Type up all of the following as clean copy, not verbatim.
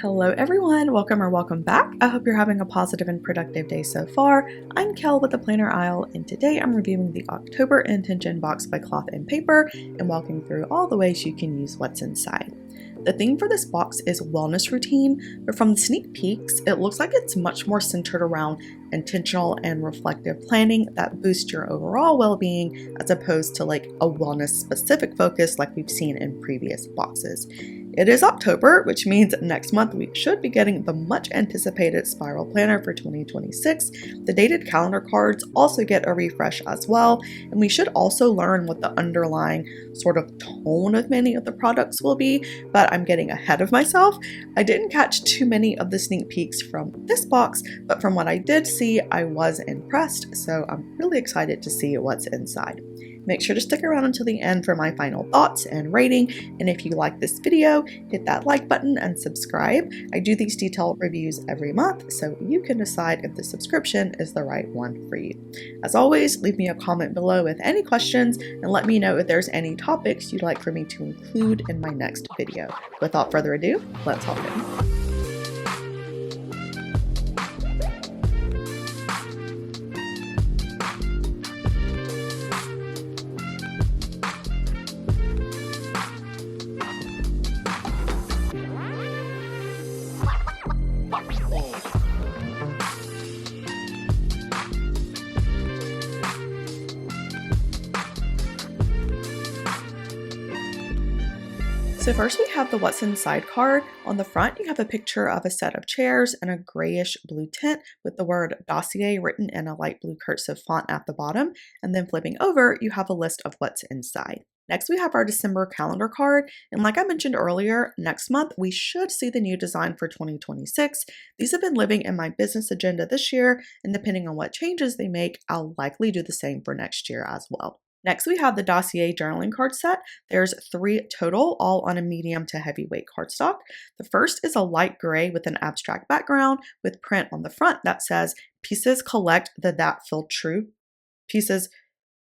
Hello everyone, welcome back. I hope you're having a positive and productive day so far. I'm Kel with the Planner Aisle, and today I'm reviewing the October Intention box by Cloth and Paper and walking through all the ways you can use what's inside. The theme for this box is wellness routine, but from the sneak peeks, it looks like it's much more centered around intentional and reflective planning that boosts your overall well-being as opposed to like a wellness specific focus like we've seen in previous boxes. It is October, which means next month we should be getting the much anticipated spiral planner for 2026. The dated calendar cards also get a refresh as well, and we should also learn what the underlying sort of tone of many of the products will be, but I'm getting ahead of myself. I didn't catch too many of the sneak peeks from this box, but from what I did see, I was impressed, so I'm really excited to see what's inside. Make sure to stick around until the end for my final thoughts and rating, and if you like this video, hit that like button and subscribe. I do these detailed reviews every month, so you can decide if the subscription is the right one for you. As always, leave me a comment below with any questions and let me know if there's any topics you'd like for me to include in my next video. Without further ado, let's hop in. So first we have the What's Inside card. On the front, you have a picture of a set of chairs in a grayish blue tint with the word dossier written in a light blue cursive font at the bottom. And then flipping over, you have a list of what's inside. Next, we have our December calendar card. And like I mentioned earlier, next month, we should see the new design for 2026. These have been living in my business agenda this year, and depending on what changes they make, I'll likely do the same for next year as well. Next, we have the Dossier journaling card set. There's 3 total, all on a medium to heavyweight cardstock. The first is a light gray with an abstract background with print on the front that says, "Pieces collect that feel true. Pieces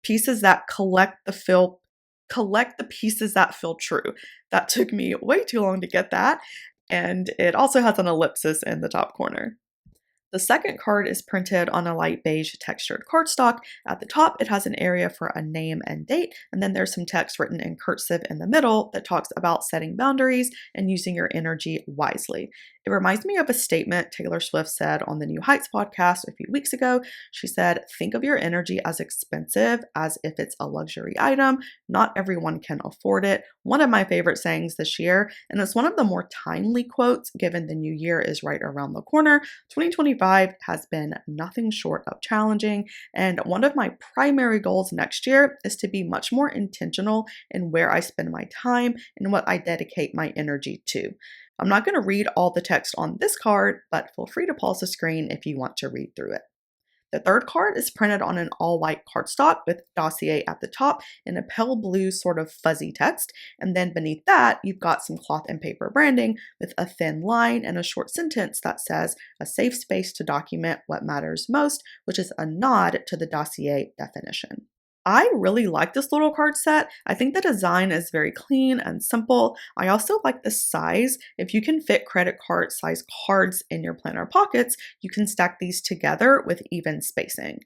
that collect the pieces that feel true." That took me way too long to get that. And it also has an ellipsis in the top corner. The second card is printed on a light beige textured cardstock. At the top, it has an area for a name and date, and then there's some text written in cursive in the middle that talks about setting boundaries and using your energy wisely. It reminds me of a statement Taylor Swift said on the New Heights podcast a few weeks ago. She said, "Think of your energy as expensive as if it's a luxury item. Not everyone can afford it." One of my favorite sayings this year, and it's one of the more timely quotes given the new year is right around the corner. 2025 has been nothing short of challenging, and one of my primary goals next year is to be much more intentional in where I spend my time and what I dedicate my energy to. I'm not going to read all the text on this card, but feel free to pause the screen if you want to read through it. The third card is printed on an all-white cardstock with dossier at the top in a pale blue sort of fuzzy text, and then beneath that, you've got some cloth and paper branding with a thin line and a short sentence that says, "A safe space to document what matters most," which is a nod to the dossier definition. I really like this little card set. I think the design is very clean and simple. I also like the size. If you can fit credit card size cards in your planner pockets, you can stack these together with even spacing.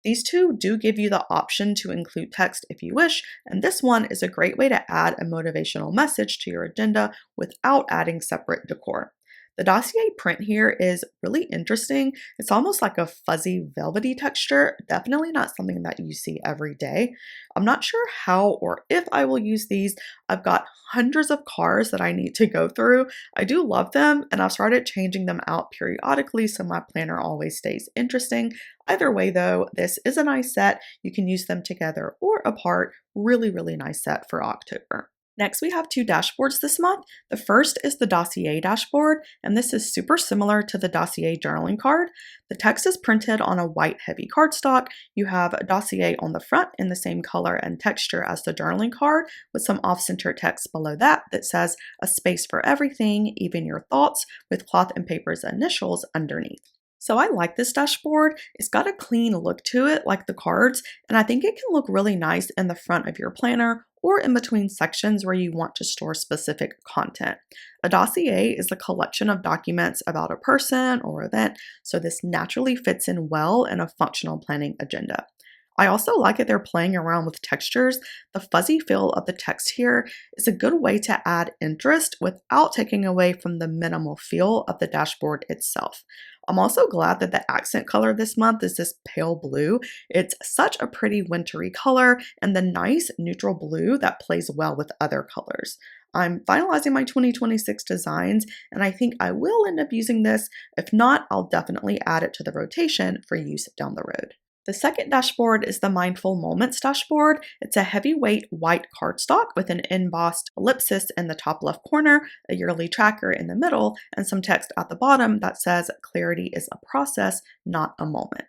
These two do give you the option to include text if you wish, and this one is a great way to add a motivational message to your agenda without adding separate decor. The dossier print here is really interesting. It's almost like a fuzzy velvety texture, definitely not something that you see every day. I'm not sure how or if I will use these. I've got hundreds of cards that I need to go through. I do love them, and I've started changing them out periodically so my planner always stays interesting. Either way though, this is a nice set. You can use them together or apart. Really, really nice set for October. Next, we have 2 dashboards this month. The first is the Dossier dashboard, and this is super similar to the Dossier journaling card. The text is printed on a white heavy cardstock. You have a Dossier on the front in the same color and texture as the journaling card, with some off-center text below that that says, "A space for everything, even your thoughts," with cloth and paper's initials underneath. So I like this dashboard. It's got a clean look to it like the cards, and I think it can look really nice in the front of your planner or in between sections where you want to store specific content. A dossier is a collection of documents about a person or event, so this naturally fits in well in a functional planning agenda. I also like that they're playing around with textures. The fuzzy feel of the text here is a good way to add interest without taking away from the minimal feel of the dashboard itself. I'm also glad that the accent color this month is this pale blue. It's such a pretty wintry color and the nice neutral blue that plays well with other colors. I'm finalizing my 2026 designs and I think I will end up using this. If not, I'll definitely add it to the rotation for use down the road. The second dashboard is the Mindful Moments dashboard. It's a heavyweight white cardstock with an embossed ellipsis in the top left corner, a yearly tracker in the middle, and some text at the bottom that says clarity is a process, not a moment.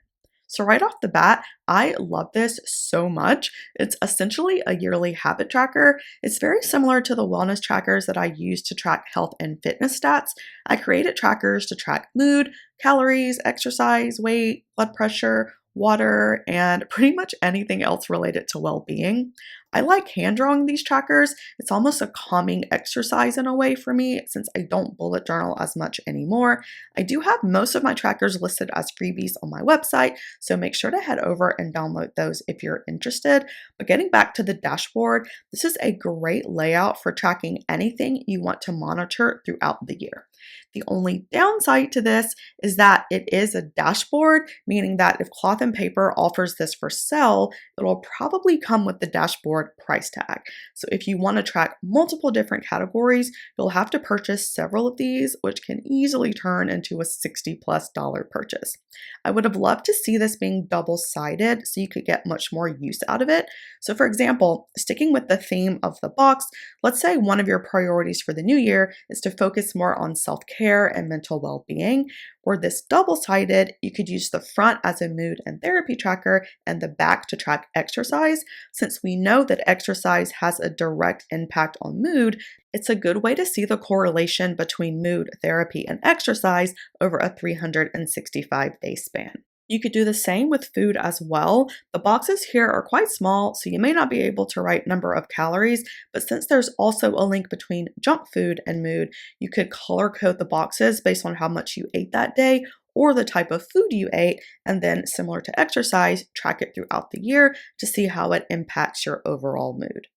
So right off the bat, I love this so much. It's essentially a yearly habit tracker. It's very similar to the wellness trackers that I use to track health and fitness stats. I created trackers to track mood, calories, exercise, weight, blood pressure, water, and pretty much anything else related to well-being. I like hand drawing these trackers. It's almost a calming exercise in a way for me since I don't bullet journal as much anymore. I do have most of my trackers listed as freebies on my website, so make sure to head over and download those if you're interested. But getting back to the dashboard, this is a great layout for tracking anything you want to monitor throughout the year. The only downside to this is that it is a dashboard, meaning that if Cloth and Paper offers this for sale, it'll probably come with the dashboard price tag. So if you want to track multiple different categories, you'll have to purchase several of these, which can easily turn into a $60+ purchase. I would have loved to see this being double-sided so you could get much more use out of it. So for example, sticking with the theme of the box, let's say one of your priorities for the new year is to focus more on self-care and mental well-being. For this double-sided, you could use the front as a mood and therapy tracker and the back to track exercise. Since we know that exercise has a direct impact on mood, it's a good way to see the correlation between mood, therapy, and exercise over a 365-day span. You could do the same with food as well. The boxes here are quite small, so you may not be able to write number of calories, but since there's also a link between junk food and mood, you could color code the boxes based on how much you ate that day or the type of food you ate, and then similar to exercise, track it throughout the year to see how it impacts your overall mood.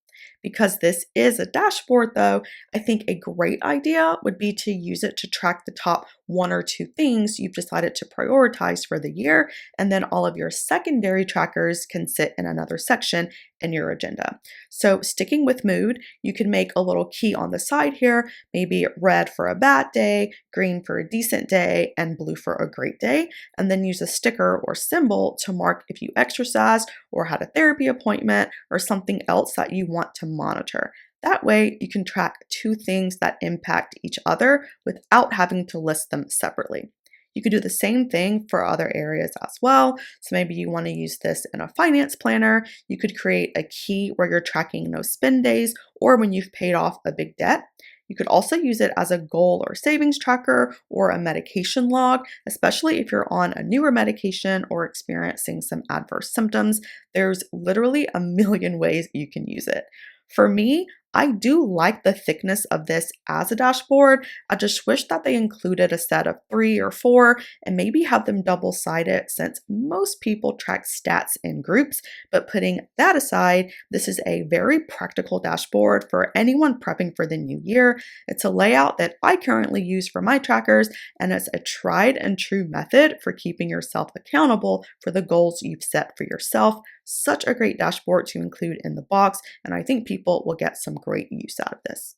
Because this is a dashboard though, I think a great idea would be to use it to track the top one or two things you've decided to prioritize for the year, and then all of your secondary trackers can sit in another section in your agenda. So sticking with mood, you can make a little key on the side here, maybe red for a bad day, green for a decent day, and blue for a great day, and then use a sticker or symbol to mark if you exercised or had a therapy appointment or something else that you want to monitor. That way, you can track two things that impact each other without having to list them separately. You could do the same thing for other areas as well. So maybe you want to use this in a finance planner. You could create a key where you're tracking no spend days or when you've paid off a big debt. You could also use it as a goal or savings tracker or a medication log, especially if you're on a newer medication or experiencing some adverse symptoms. There's literally a million ways you can use it. For me, I do like the thickness of this as a dashboard. I just wish that they included a set of 3 or 4 and maybe have them double-sided since most people track stats in groups. But putting that aside, this is a very practical dashboard for anyone prepping for the new year. It's a layout that I currently use for my trackers, and it's a tried and true method for keeping yourself accountable for the goals you've set for yourself. Such a great dashboard to include in the box, and I think people will get some great use out of this.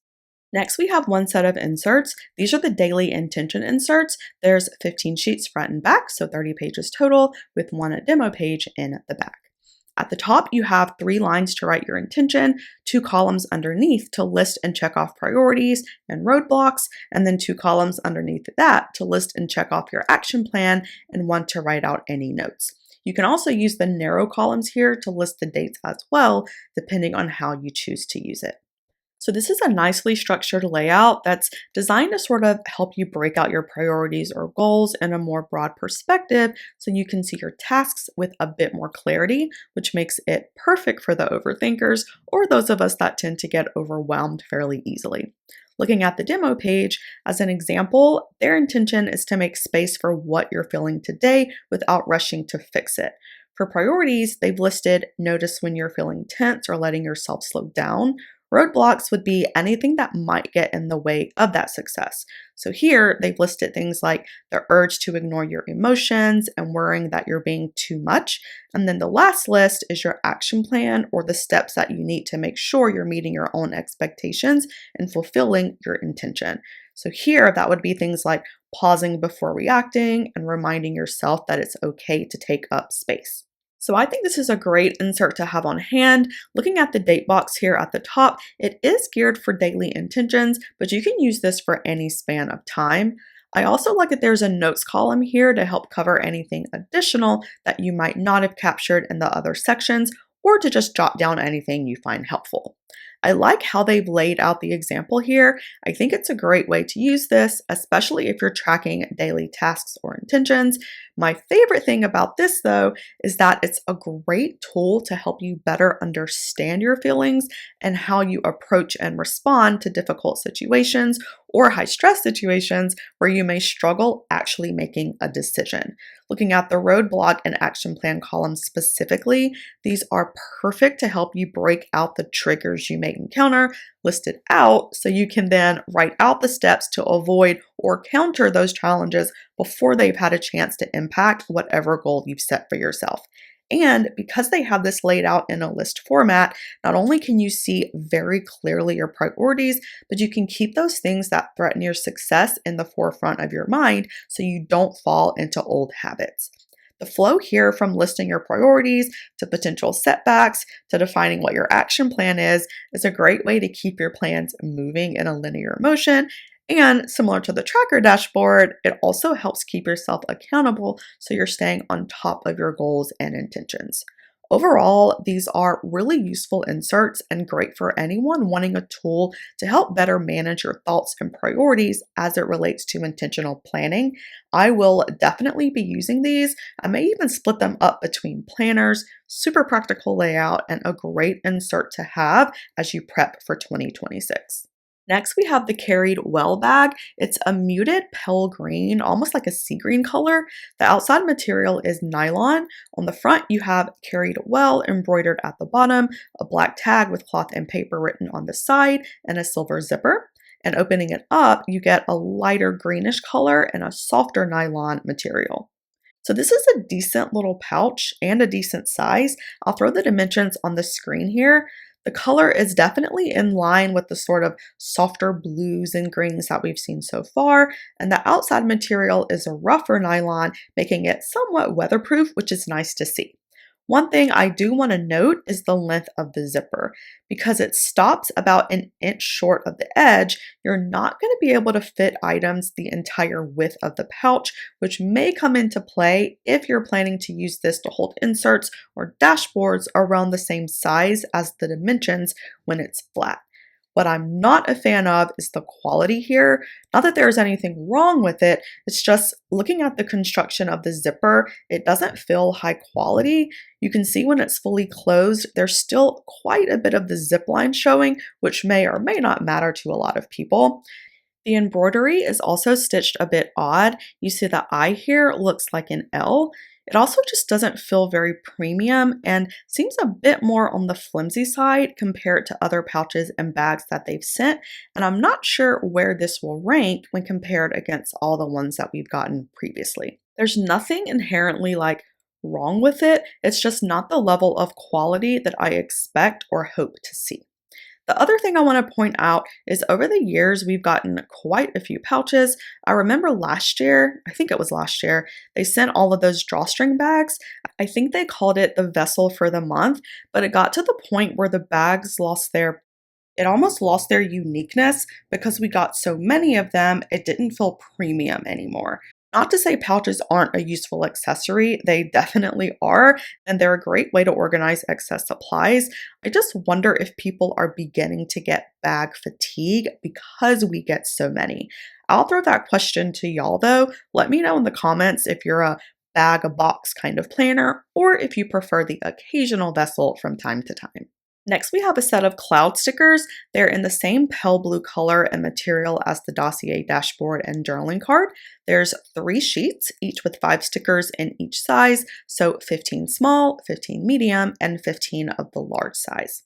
Next, we have one set of inserts. These are the daily intention inserts. There's 15 sheets front and back, so 30 pages total, with one demo page in the back. At the top, you have 3 lines to write your intention, 2 columns underneath to list and check off priorities and roadblocks, and then 2 columns underneath that to list and check off your action plan, and 1 to write out any notes. You can also use the narrow columns here to list the dates as well, depending on how you choose to use it. So this is a nicely structured layout that's designed to sort of help you break out your priorities or goals in a more broad perspective so you can see your tasks with a bit more clarity, which makes it perfect for the overthinkers or those of us that tend to get overwhelmed fairly easily. Looking at the demo page, as an example, their intention is to make space for what you're feeling today without rushing to fix it. For priorities, they've listed notice when you're feeling tense or letting yourself slow down. Roadblocks would be anything that might get in the way of that success. So here they've listed things like the urge to ignore your emotions and worrying that you're being too much. And then the last list is your action plan or the steps that you need to make sure you're meeting your own expectations and fulfilling your intention. So here that would be things like pausing before reacting and reminding yourself that it's okay to take up space. So I think this is a great insert to have on hand. Looking at the date box here at the top, it is geared for daily intentions, but you can use this for any span of time. I also like that there's a notes column here to help cover anything additional that you might not have captured in the other sections, or to just jot down anything you find helpful. I like how they've laid out the example here. I think it's a great way to use this, especially if you're tracking daily tasks or intentions. My favorite thing about this, though, is that it's a great tool to help you better understand your feelings and how you approach and respond to difficult situations or high stress situations where you may struggle actually making a decision. Looking at the roadblock and action plan columns specifically, these are perfect to help you break out the triggers you may encounter listed out so you can then write out the steps to avoid or counter those challenges before they've had a chance to impact whatever goal you've set for yourself. And because they have this laid out in a list format, not only can you see very clearly your priorities, but you can keep those things that threaten your success in the forefront of your mind so you don't fall into old habits. The flow here from listing your priorities to potential setbacks to defining what your action plan is a great way to keep your plans moving in a linear motion. And similar to the tracker dashboard, it also helps keep yourself accountable so you're staying on top of your goals and intentions. Overall, these are really useful inserts and great for anyone wanting a tool to help better manage your thoughts and priorities as it relates to intentional planning. I will definitely be using these. I may even split them up between planners, super practical layout, and a great insert to have as you prep for 2026. Next, we have the Carried Well bag. It's a muted pale green, almost like a sea green color. The outside material is nylon. On the front, you have Carried Well embroidered at the bottom, a black tag with cloth and paper written on the side, and a silver zipper. And opening it up, you get a lighter greenish color and a softer nylon material. So this is a decent little pouch and a decent size. I'll throw the dimensions on the screen here. The color is definitely in line with the sort of softer blues and greens that we've seen so far, and the outside material is a rougher nylon, making it somewhat weatherproof, which is nice to see. One thing I do want to note is the length of the zipper. Because it stops about an inch short of the edge, you're not going to be able to fit items the entire width of the pouch, which may come into play if you're planning to use this to hold inserts or dashboards around the same size as the dimensions when it's flat. What I'm not a fan of is the quality here. Not that there's anything wrong with it, it's just looking at the construction of the zipper, it doesn't feel high quality. You can see when it's fully closed, there's still quite a bit of the zip line showing, which may or may not matter to a lot of people. The embroidery is also stitched a bit odd. You see the eye here looks like an L. It also just doesn't feel very premium and seems a bit more on the flimsy side compared to other pouches and bags that they've sent, and I'm not sure where this will rank when compared against all the ones that we've gotten previously. There's nothing inherently wrong with it, it's just not the level of quality that I expect or hope to see. The other thing I want to point out is over the years, we've gotten quite a few pouches. I remember last year, I think it was last year, they sent all of those drawstring bags. I think they called it the vessel for the month, but it got to the point where the bags it almost lost their uniqueness because we got so many of them, it didn't feel premium anymore. Not to say pouches aren't a useful accessory, they definitely are, and they're a great way to organize excess supplies. I just wonder if people are beginning to get bag fatigue because we get so many. I'll throw that question to y'all though. Let me know in the comments if you're a bag a box kind of planner or if you prefer the occasional vessel from time to time. Next, we have a set of cloud stickers. They're in the same pale blue color and material as the dossier, dashboard, and journaling card. There's 3 sheets, each with 5 stickers in each size, so 15 small, 15 medium, and 15 of the large size.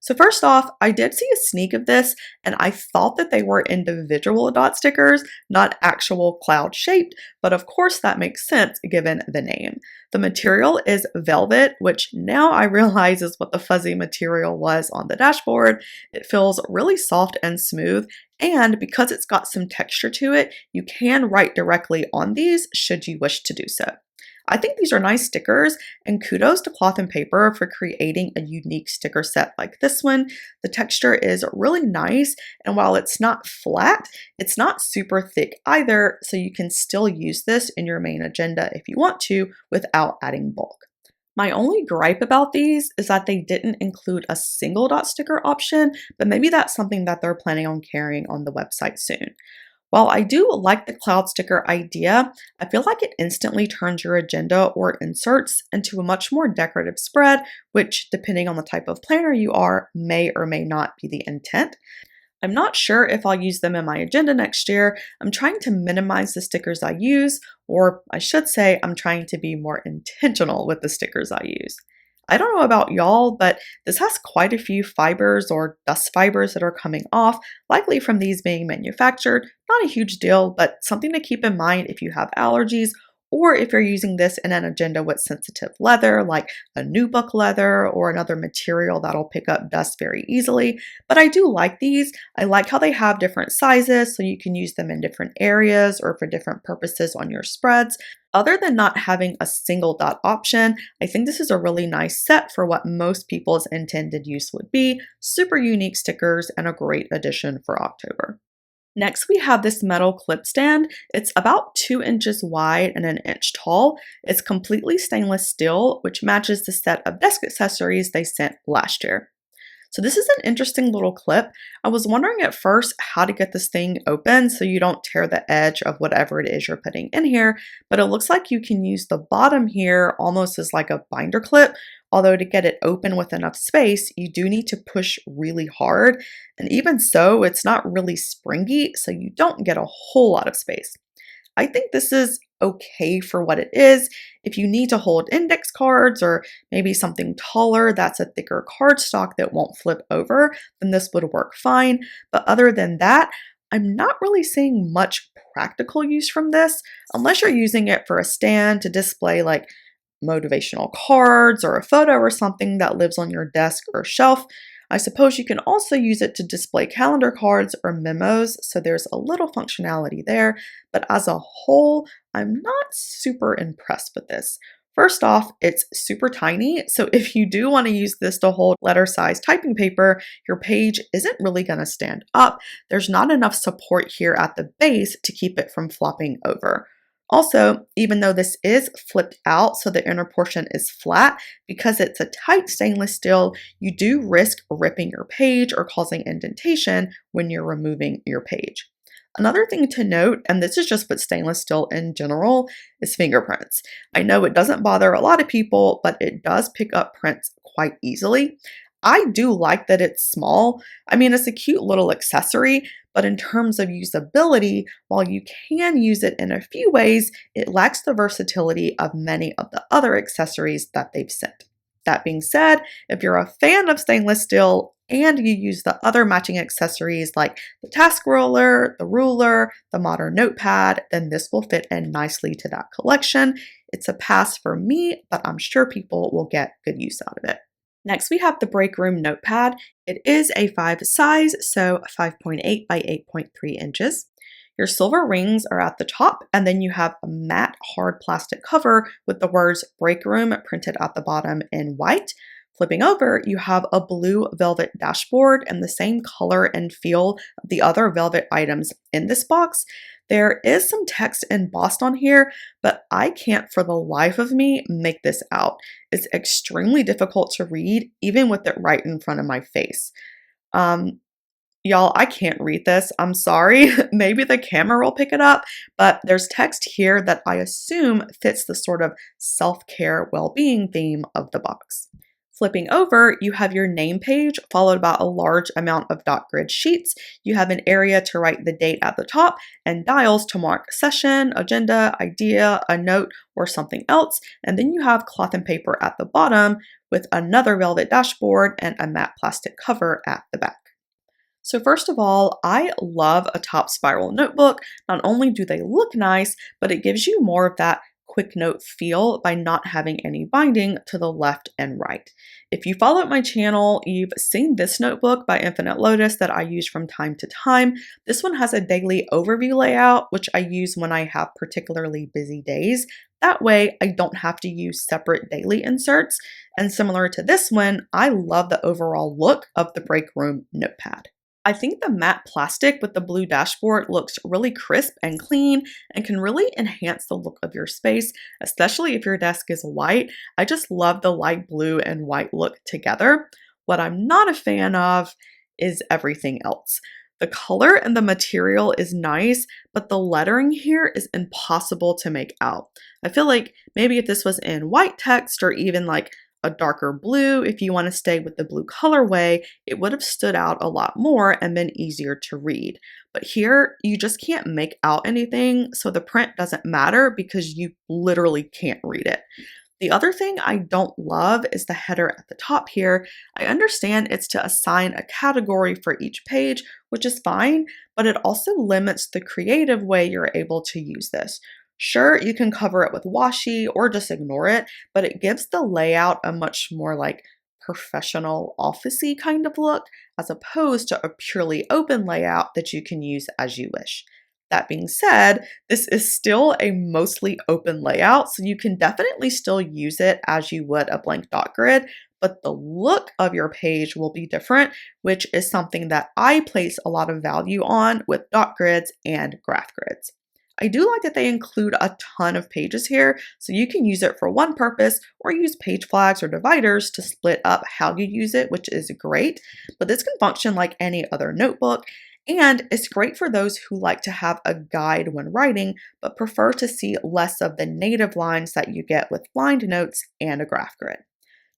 So first off, I did see a sneak of this and I thought that they were individual dot stickers, not actual cloud shaped, but of course that makes sense given the name. The material is velvet, which now I realize is what the fuzzy material was on the dashboard. It feels really soft and smooth, and because it's got some texture to it, you can write directly on these should you wish to do so. I think these are nice stickers, and kudos to Cloth and Paper for creating a unique sticker set like this one. The texture is really nice, and while it's not flat, it's not super thick either, so you can still use this in your main agenda if you want to without adding bulk. My only gripe about these is that they didn't include a single dot sticker option, but maybe that's something that they're planning on carrying on the website soon. While I do like the cloud sticker idea, I feel like it instantly turns your agenda or inserts into a much more decorative spread, which, depending on the type of planner you are, may or may not be the intent. I'm not sure if I'll use them in my agenda next year. I'm trying to minimize the stickers I use, or I should say, I'm trying to be more intentional with the stickers I use. I don't know about y'all, but this has quite a few fibers or dust fibers that are coming off, likely from these being manufactured. Not a huge deal, but something to keep in mind if you have allergies or if you're using this in an agenda with sensitive leather, like a nubuck leather or another material that'll pick up dust very easily. But I do like these. I like how they have different sizes so you can use them in different areas or for different purposes on your spreads. Other than not having a single dot option, I think this is a really nice set for what most people's intended use would be. Super unique stickers and a great addition for October. Next, we have this metal clip stand. It's about 2 inches wide and an inch tall. It's completely stainless steel, which matches the set of desk accessories they sent last year. So this is an interesting little clip. I was wondering at first how to get this thing open so you don't tear the edge of whatever it is you're putting in here, but it looks like you can use the bottom here almost as like a binder clip, although to get it open with enough space, you do need to push really hard, and even so, it's not really springy, so you don't get a whole lot of space. I think this is okay for what it is. If you need to hold index cards or maybe something taller that's a thicker cardstock that won't flip over, then this would work fine. But other than that, I'm not really seeing much practical use from this unless you're using it for a stand to display like motivational cards or a photo or something that lives on your desk or shelf. I suppose you can also use it to display calendar cards or memos, so there's a little functionality there, but as a whole, I'm not super impressed with this. First off, it's super tiny, so if you do want to use this to hold letter-sized typing paper, your page isn't really going to stand up. There's not enough support here at the base to keep it from flopping over. Also, even though this is flipped out so the inner portion is flat, because it's a tight stainless steel, you do risk ripping your page or causing indentation when you're removing your page. Another thing to note, and this is just with stainless steel in general, is fingerprints. I know it doesn't bother a lot of people, but it does pick up prints quite easily. I do like that it's small. I mean, it's a cute little accessory, but in terms of usability, while you can use it in a few ways, it lacks the versatility of many of the other accessories that they've sent. That being said, if you're a fan of stainless steel and you use the other matching accessories like the task roller, the ruler, the modern notepad, then this will fit in nicely to that collection. It's a pass for me, but I'm sure people will get good use out of it. Next, we have the Breakroom notepad. It is a 5 size, so 5.8 by 8.3 inches. Your silver rings are at the top, and then you have a matte hard plastic cover with the words Breakroom printed at the bottom in white. Flipping over, you have a blue velvet dashboard and the same color and feel of the other velvet items in this box. There is some text embossed on here, but I can't for the life of me make this out. It's extremely difficult to read, even with it right in front of my face. Um, Y'all, I can't read this. I'm sorry. Maybe the camera will pick it up, but there's text here that I assume fits the sort of self-care well-being theme of the box. Flipping over, you have your name page followed by a large amount of dot grid sheets. You have an area to write the date at the top and dials to mark session, agenda, idea, a note, or something else. And then you have cloth and paper at the bottom with another velvet dashboard and a matte plastic cover at the back. So first of all, I love a top spiral notebook. Not only do they look nice, but it gives you more of that quick note feel by not having any binding to the left and right. If you follow my channel, you've seen this notebook by Infinite Lotus that I use from time to time. This one has a daily overview layout, which I use when I have particularly busy days. That way, I don't have to use separate daily inserts. And similar to this one, I love the overall look of the Breakroom notepad. I think the matte plastic with the blue dashboard looks really crisp and clean and can really enhance the look of your space, especially if your desk is white. I just love the light blue and white look together. What I'm not a fan of is everything else. The color and the material is nice, but the lettering here is impossible to make out. I feel like maybe if this was in white text or even like a darker blue, if you want to stay with the blue colorway, it would have stood out a lot more and been easier to read. But here, you just can't make out anything, so the print doesn't matter because you literally can't read it. The other thing I don't love is the header at the top here. I understand it's to assign a category for each page, which is fine, but it also limits the creative way you're able to use this. Sure, you can cover it with washi or just ignore it, but it gives the layout a much more like professional officey kind of look as opposed to a purely open layout that you can use as you wish. That being said, this is still a mostly open layout, so you can definitely still use it as you would a blank dot grid, but the look of your page will be different, which is something that I place a lot of value on with dot grids and graph grids. I do like that they include a ton of pages here, so you can use it for one purpose or use page flags or dividers to split up how you use it, which is great. But this can function like any other notebook, and it's great for those who like to have a guide when writing, but prefer to see less of the native lines that you get with blind notes and a graph grid.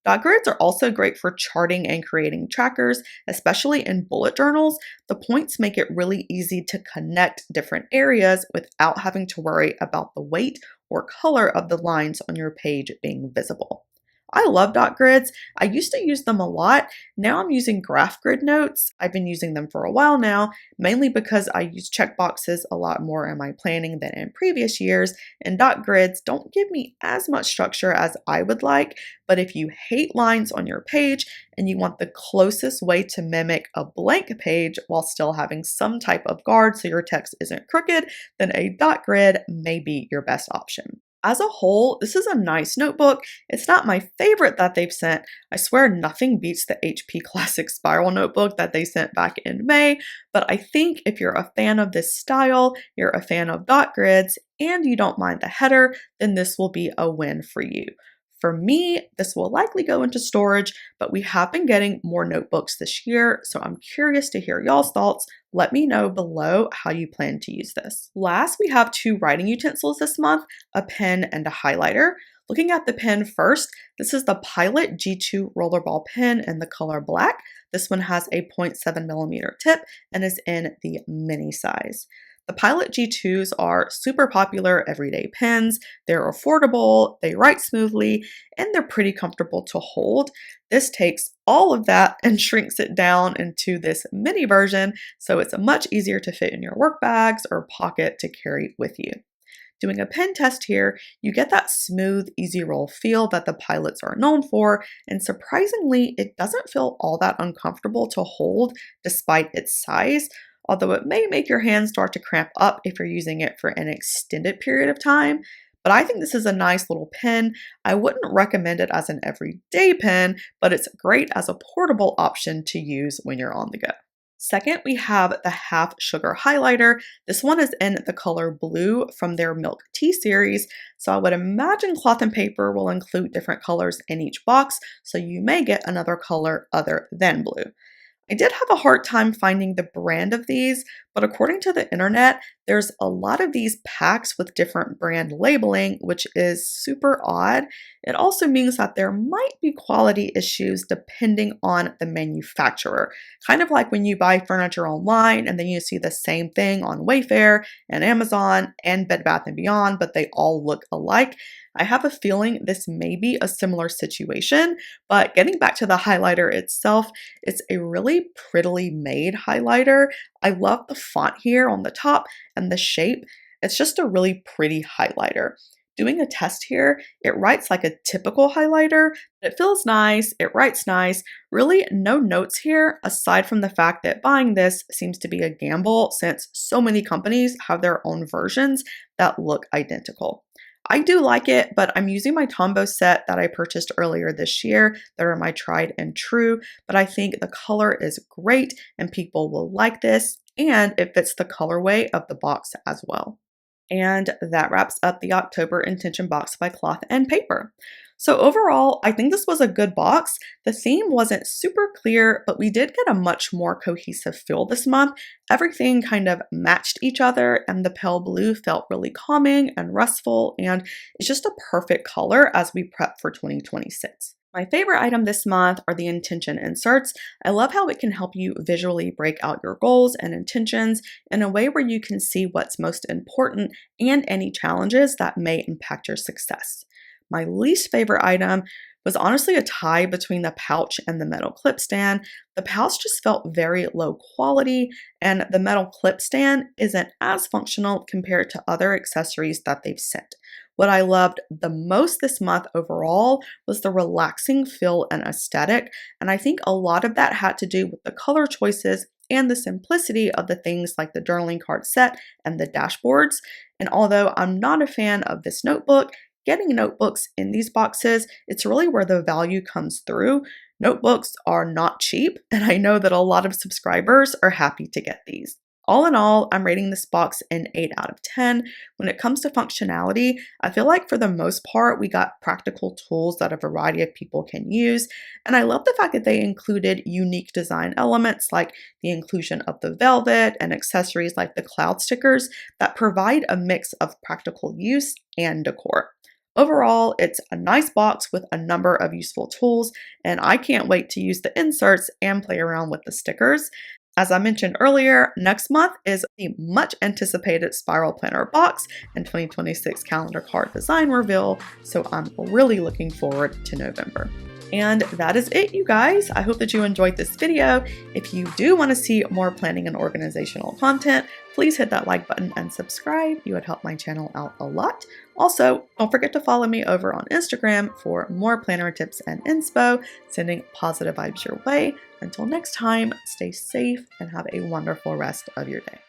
Dot grids are also great for charting and creating trackers, especially in bullet journals. The points make it really easy to connect different areas without having to worry about the weight or color of the lines on your page being visible. I love dot grids. I used to use them a lot. Now I'm using graph grid notes. I've been using them for a while now, mainly because I use checkboxes a lot more in my planning than in previous years, and dot grids don't give me as much structure as I would like. But if you hate lines on your page and you want the closest way to mimic a blank page while still having some type of guard so your text isn't crooked, then a dot grid may be your best option. As a whole, this is a nice notebook. It's not my favorite that they've sent. I swear nothing beats the HP Classic Spiral notebook that they sent back in May, but I think if you're a fan of this style, you're a fan of dot grids, and you don't mind the header, then this will be a win for you. For me, this will likely go into storage, but we have been getting more notebooks this year, so I'm curious to hear y'all's thoughts. Let me know below how you plan to use this. Last, we have two writing utensils this month, a pen and a highlighter. Looking at the pen first, this is the Pilot G2 rollerball pen in the color black. This one has a 0.7mm tip and is in the mini size. The Pilot G2s are super popular everyday pens. They're affordable, they write smoothly, and they're pretty comfortable to hold. This takes all of that and shrinks it down into this mini version, so it's much easier to fit in your work bags or pocket to carry with you. Doing a pen test here, you get that smooth, easy roll feel that the Pilots are known for, and surprisingly, it doesn't feel all that uncomfortable to hold despite its size, although it may make your hands start to cramp up if you're using it for an extended period of time. But I think this is a nice little pen. I wouldn't recommend it as an everyday pen, but it's great as a portable option to use when you're on the go. Second, we have the Half Sugar Highlighter. This one is in the color blue from their Milk Tea series. So I would imagine Cloth and Paper will include different colors in each box, so you may get another color other than blue. I did have a hard time finding the brand of these, but according to the internet, there's a lot of these packs with different brand labeling, which is super odd. It also means that there might be quality issues depending on the manufacturer. Kind of like when you buy furniture online and then you see the same thing on Wayfair and Amazon and Bed Bath & Beyond, but they all look alike. I have a feeling this may be a similar situation, but getting back to the highlighter itself, it's a really prettily made highlighter. I love the font here on the top and the shape. It's just a really pretty highlighter. Doing a test here, it writes like a typical highlighter. It feels nice, it writes nice. Really no notes here aside from the fact that buying this seems to be a gamble since so many companies have their own versions that look identical. I do like it, but I'm using my Tombow set that I purchased earlier this year that are my tried and true, but I think the color is great and people will like this, and it fits the colorway of the box as well. And that wraps up the October Intention box by Cloth and Paper. So overall, I think this was a good box. The theme wasn't super clear, but we did get a much more cohesive feel this month. Everything kind of matched each other, and the pale blue felt really calming and restful, and it's just a perfect color as we prep for 2026. My favorite item this month are the intention inserts. I love how it can help you visually break out your goals and intentions in a way where you can see what's most important and any challenges that may impact your success. My least favorite item was honestly a tie between the pouch and the metal clip stand. The pouch just felt very low quality, and the metal clip stand isn't as functional compared to other accessories that they've sent. What I loved the most this month overall was the relaxing feel and aesthetic, and I think a lot of that had to do with the color choices and the simplicity of the things like the journaling card set and the dashboards. And although I'm not a fan of this notebook, getting notebooks in these boxes, it's really where the value comes through. Notebooks are not cheap, and I know that a lot of subscribers are happy to get these. All in all, I'm rating this box an 8 out of 10. When it comes to functionality, I feel like for the most part, we got practical tools that a variety of people can use. And I love the fact that they included unique design elements like the inclusion of the velvet and accessories like the cloud stickers that provide a mix of practical use and decor. Overall, it's a nice box with a number of useful tools, and I can't wait to use the inserts and play around with the stickers. As I mentioned earlier, next month is the much anticipated Spiral Planner box and 2026 calendar card design reveal, so I'm really looking forward to November. And that is it, you guys. I hope that you enjoyed this video. If you do want to see more planning and organizational content, please hit that like button and subscribe. You would help my channel out a lot. Also, don't forget to follow me over on Instagram for more planner tips and inspo, sending positive vibes your way. Until next time, stay safe and have a wonderful rest of your day.